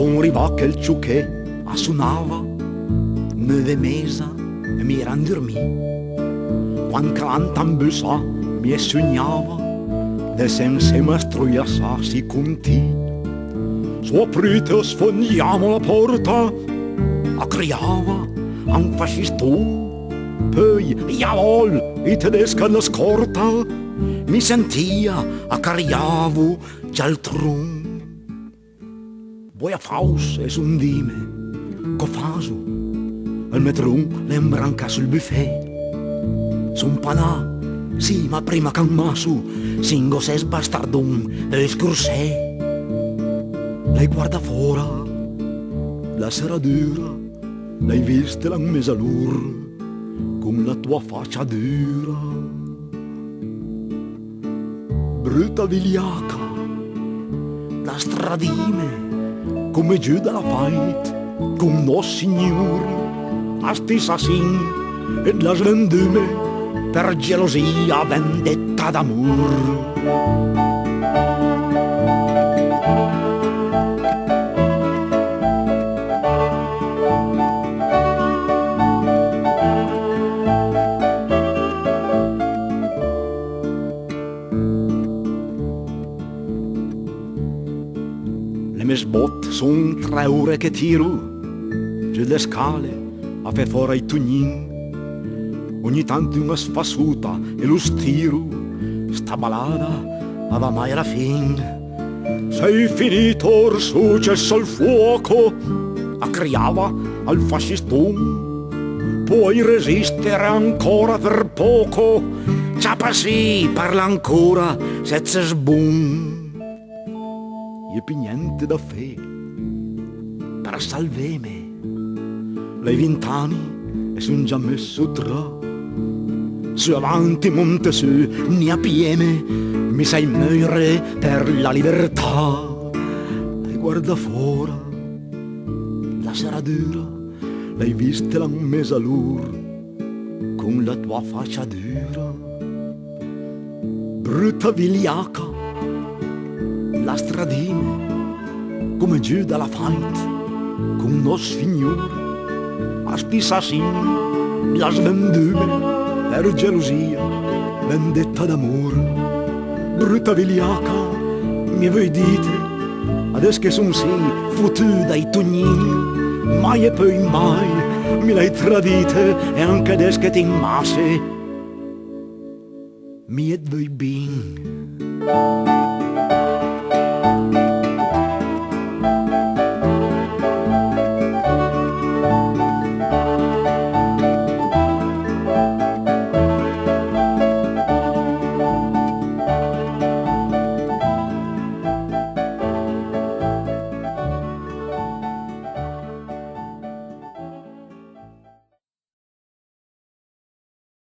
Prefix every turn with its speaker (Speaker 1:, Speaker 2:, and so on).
Speaker 1: son arrivato che il ciucchè suonava 9 mesi e mi era dormito. Quando canta in bussa mi sognava de sense mastruiassa si conti. Su aprite sfondiamo la porta, a criava un fascistone. Poi, jawohl, i tedeschi alla scorta, mi sentia a cariavo già il tron. Voi a faus e un dime, co faso, il metron lembranca sul buffet. Son panà, sì, ma prima che un maso, singo ses bastardon e scursè. Lei guarda fuori, la sera dura, l'hai vista la mesalur, con la tua faccia dura. Brutta vigliaca, la stradime, come giù dalla fight, con nos signor, a stessa sin, e la svendume, per gelosia vendetta d'amor. Le mie sbotte son 3 ore che tiro giù le scale a fe fuori i tugnin. Ogni tanto una sfassuta e lo stiro, sta balada ma mai alla fin. Sei finito orso, cessa il fuoco, criava al fasciston. Puoi resistere ancora per poco, ciapa sì, parla ancora, senza sbun. E più niente da fe, per salveme, lei 20 anni e son già messo tra. Su avanti monte su, ne pieme, mi sai morire per la libertà. E guarda fuori, la sera dura, l'hai vista la mesalur, con la tua faccia dura. Brutta vigliaca, la stradine, come giù dalla fight, con nos signore, a sti sassin, la svendume, per gelosia, vendetta d'amore. Brutta vigliaca, mi voi dite, adesso che son sì, fottu dai tugnin, mai e poi mai, mi l'hai tradite, e anche adesso che ti masse, mi e voi bin.